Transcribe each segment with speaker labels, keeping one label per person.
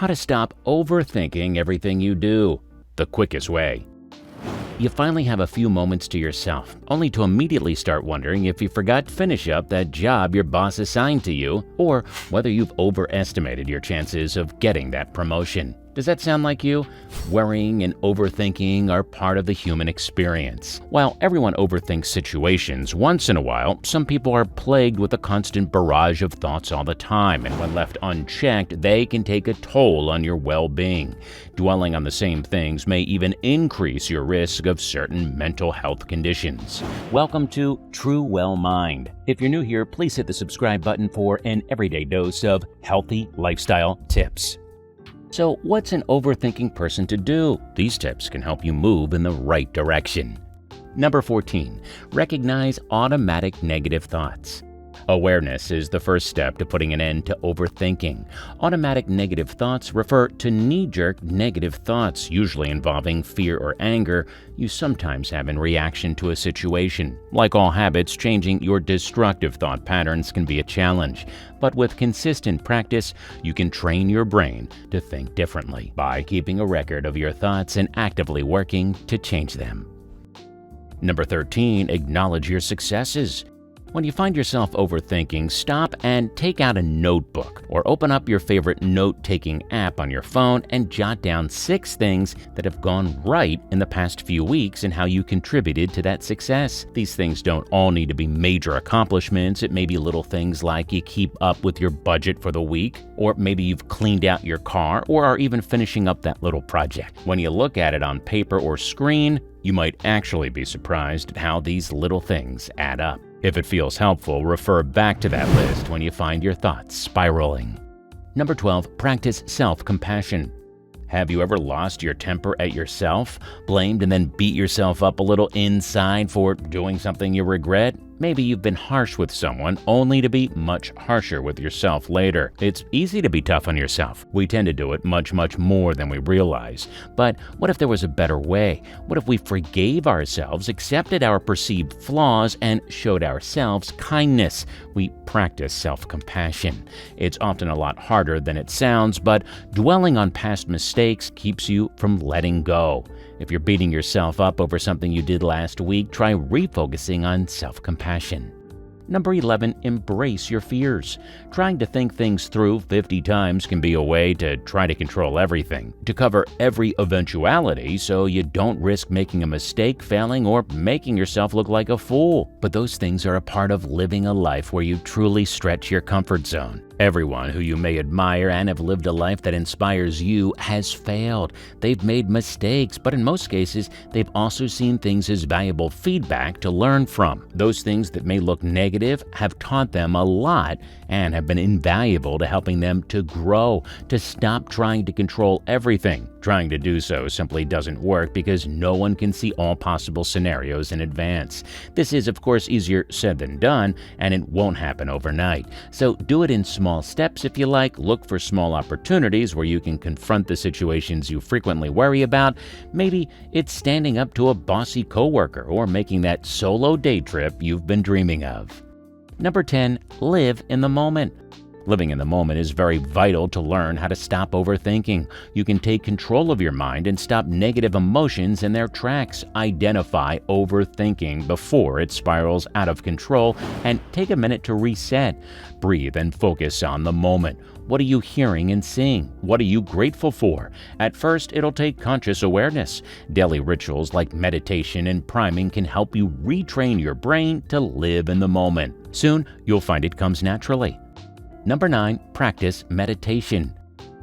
Speaker 1: How to stop overthinking everything you do. The quickest way. You finally have a few moments to yourself, only to immediately start wondering if you forgot to finish up that job your boss assigned to you, or whether you've overestimated your chances of getting that promotion. Does that sound like you? Worrying and overthinking are part of the human experience. While everyone overthinks situations once in a while, some people are plagued with a constant barrage of thoughts all the time, and when left unchecked, they can take a toll on your well-being. Dwelling on the same things may even increase your risk of certain mental health conditions. Welcome to True Well Mind. If you're new here, please hit the subscribe button for an everyday dose of healthy lifestyle tips. So, what's an overthinking person to do? These tips can help you move in the right direction. Number 14. Recognize automatic negative thoughts. Awareness is the first step to putting an end to overthinking. Automatic negative thoughts refer to knee-jerk negative thoughts, usually involving fear or anger, you sometimes have in reaction to a situation. Like all habits, changing your destructive thought patterns can be a challenge. But with consistent practice, you can train your brain to think differently by keeping a record of your thoughts and actively working to change them. Number 13. Acknowledge your successes. When you find yourself overthinking, stop and take out a notebook or open up your favorite note-taking app on your phone and jot down 6 things that have gone right in the past few weeks and how you contributed to that success. These things don't all need to be major accomplishments. It may be little things like you keep up with your budget for the week, or maybe you've cleaned out your car, or are even finishing up that little project. When you look at it on paper or screen, you might actually be surprised at how these little things add up. If it feels helpful, refer back to that list when you find your thoughts spiraling. Number 12. Practice self-compassion. Have you ever lost your temper at yourself, blamed and then beat yourself up a little inside for doing something you regret? Maybe you've been harsh with someone only to be much harsher with yourself later. It's easy to be tough on yourself. We tend to do it much more than we realize. But what if there was a better way? What if we forgave ourselves, accepted our perceived flaws, and showed ourselves kindness? We practice self-compassion. It's often a lot harder than it sounds, but dwelling on past mistakes keeps you from letting go. If you're beating yourself up over something you did last week, try refocusing on self-compassion. Number 11. Embrace your fears. Trying to think things through 50 times can be a way to try to control everything, to cover every eventuality so you don't risk making a mistake, failing, or making yourself look like a fool. But those things are a part of living a life where you truly stretch your comfort zone. Everyone who you may admire and have lived a life that inspires you has failed. They've made mistakes, but in most cases, they've also seen things as valuable feedback to learn from. Those things that may look negative have taught them a lot and have been invaluable to helping them to grow, to stop trying to control everything. Trying to do so simply doesn't work because no one can see all possible scenarios in advance. This is, of course, easier said than done, and it won't happen overnight. So do it in small steps if you like. Look for small opportunities where you can confront the situations you frequently worry about. Maybe it's standing up to a bossy coworker or making that solo day trip you've been dreaming of. Number 10. Live in the moment. Living in the moment is very vital to learn how to stop overthinking. You can take control of your mind and stop negative emotions in their tracks. Identify overthinking before it spirals out of control and take a minute to reset. Breathe and focus on the moment. What are you hearing and seeing? What are you grateful for? At first, it'll take conscious awareness. Daily rituals like meditation and priming can help you retrain your brain to live in the moment. Soon, you'll find it comes naturally. Number 9. Practice meditation.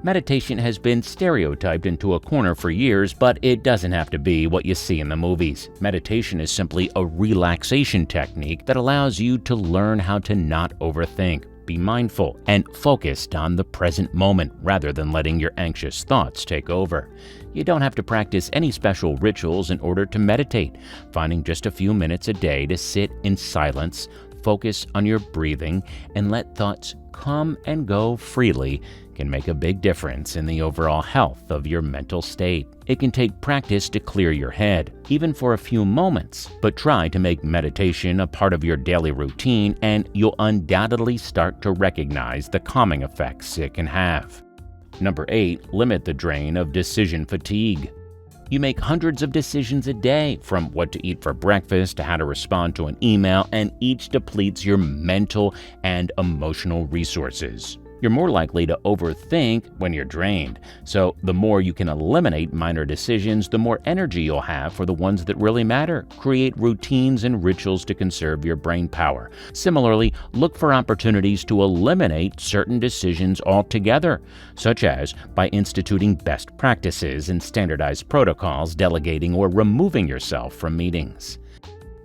Speaker 1: Meditation has been stereotyped into a corner for years, but it doesn't have to be what you see in the movies. Meditation is simply a relaxation technique that allows you to learn how to not overthink, be mindful, and focused on the present moment rather than letting your anxious thoughts take over. You don't have to practice any special rituals in order to meditate. Finding just a few minutes a day to sit in silence, focus on your breathing, and let thoughts come and go freely can make a big difference in the overall health of your mental state. It can take practice to clear your head, even for a few moments, but try to make meditation a part of your daily routine and you'll undoubtedly start to recognize the calming effects it can have. Number 8, limit the drain of decision fatigue. You make hundreds of decisions a day, from what to eat for breakfast to how to respond to an email, and each depletes your mental and emotional resources. You're more likely to overthink when you're drained, so the more you can eliminate minor decisions, the more energy you'll have for the ones that really matter. Create routines and rituals to conserve your brain power. Similarly, look for opportunities to eliminate certain decisions altogether, such as by instituting best practices and standardized protocols, delegating, or removing yourself from meetings.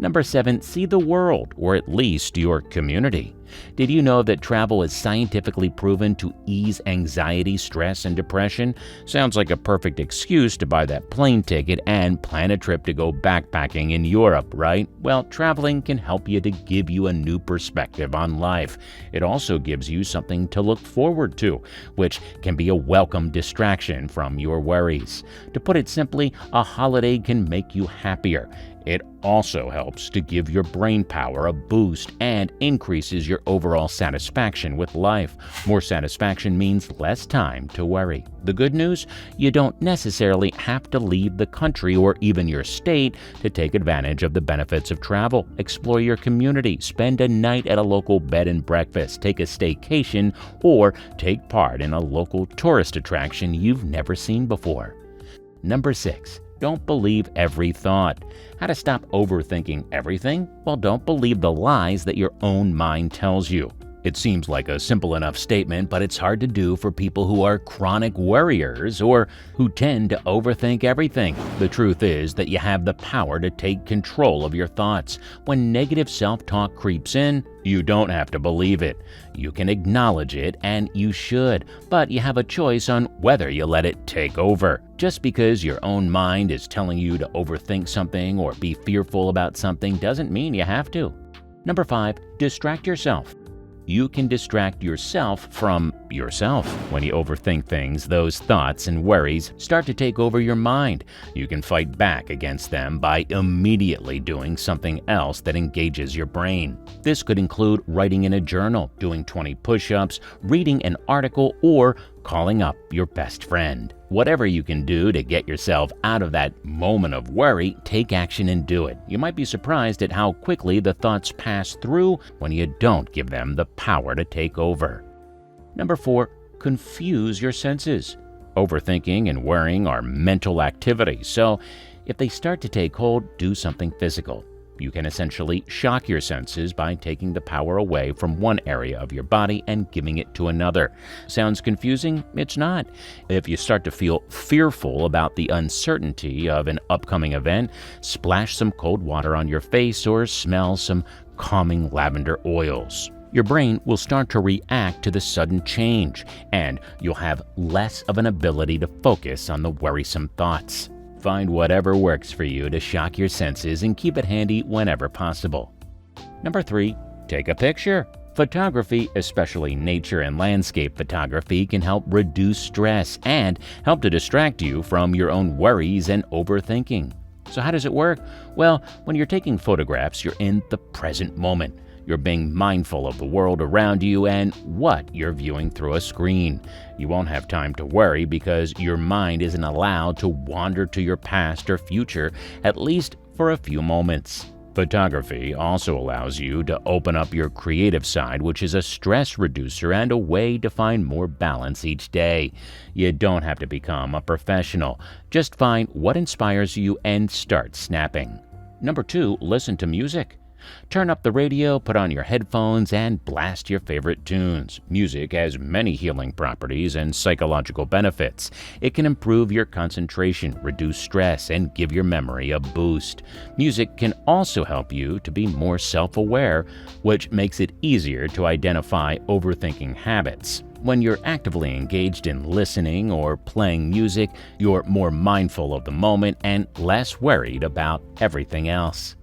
Speaker 1: Number 7, see the world, or at least your community. Did you know that travel is scientifically proven to ease anxiety, stress, and depression? Sounds like a perfect excuse to buy that plane ticket and plan a trip to go backpacking in Europe, right? Well, traveling can help you to give you a new perspective on life. It also gives you something to look forward to, which can be a welcome distraction from your worries. To put it simply, a holiday can make you happier. It also helps to give your brain power a boost and increases your overall satisfaction with life. More satisfaction means less time to worry. The good news? You don't necessarily have to leave the country or even your state to take advantage of the benefits of travel. Explore your community, spend a night at a local bed and breakfast, take a staycation, or take part in a local tourist attraction you've never seen before. Number 6. Don't believe every thought. How to stop overthinking everything? Well, don't believe the lies that your own mind tells you. It seems like a simple enough statement, but it's hard to do for people who are chronic worriers or who tend to overthink everything. The truth is that you have the power to take control of your thoughts. When negative self-talk creeps in, you don't have to believe it. You can acknowledge it, and you should, but you have a choice on whether you let it take over. Just because your own mind is telling you to overthink something or be fearful about something doesn't mean you have to. Number 5, distract yourself. You can distract yourself from yourself. When you overthink things, those thoughts and worries start to take over your mind. You can fight back against them by immediately doing something else that engages your brain. This could include writing in a journal, doing 20 push-ups, reading an article, or calling up your best friend. Whatever you can do to get yourself out of that moment of worry, take action and do it. You might be surprised at how quickly the thoughts pass through when you don't give them the power to take over. Number 4, confuse your senses. Overthinking and worrying are mental activities, so if they start to take hold, do something physical. You can essentially shock your senses by taking the power away from one area of your body and giving it to another. Sounds confusing? It's not. If you start to feel fearful about the uncertainty of an upcoming event, splash some cold water on your face or smell some calming lavender oils. Your brain will start to react to the sudden change, and you'll have less of an ability to focus on the worrisome thoughts. Find whatever works for you to shock your senses and keep it handy whenever possible. Number 3, take a picture. Photography, especially nature and landscape photography, can help reduce stress and help to distract you from your own worries and overthinking. So how does it work? Well, when you're taking photographs, you're in the present moment. You're being mindful of the world around you and what you're viewing through a screen. You won't have time to worry because your mind isn't allowed to wander to your past or future, at least for a few moments. Photography also allows you to open up your creative side, which is a stress reducer and a way to find more balance each day. You don't have to become a professional. Just find what inspires you and start snapping. Number 2, listen to music. Turn up the radio, put on your headphones, and blast your favorite tunes. Music has many healing properties and psychological benefits. It can improve your concentration, reduce stress, and give your memory a boost. Music can also help you to be more self-aware, which makes it easier to identify overthinking habits. When you're actively engaged in listening or playing music, you're more mindful of the moment and less worried about everything else.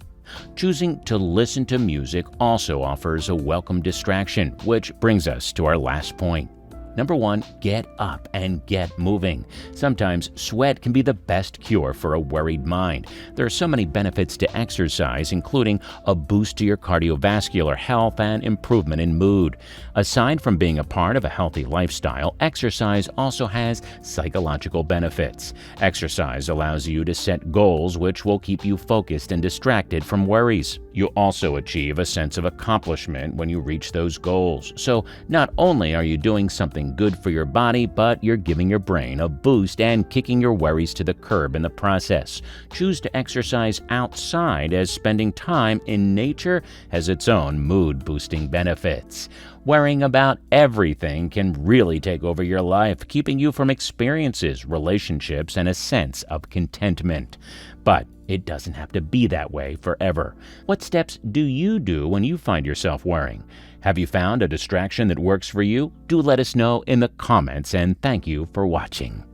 Speaker 1: Choosing to listen to music also offers a welcome distraction, which brings us to our last point. Number 1, get up and get moving. Sometimes sweat can be the best cure for a worried mind. There are so many benefits to exercise, including a boost to your cardiovascular health and improvement in mood. Aside from being a part of a healthy lifestyle, exercise also has psychological benefits. Exercise allows you to set goals which will keep you focused and distracted from worries. You also achieve a sense of accomplishment when you reach those goals. So not only are you doing something good for your body, but you're giving your brain a boost and kicking your worries to the curb in the process. Choose to exercise outside, as spending time in nature has its own mood-boosting benefits. Worrying about everything can really take over your life, keeping you from experiences, relationships, and a sense of contentment. But it doesn't have to be that way forever. What steps do you do when you find yourself worrying? Have you found a distraction that works for you? Do let us know in the comments, and thank you for watching.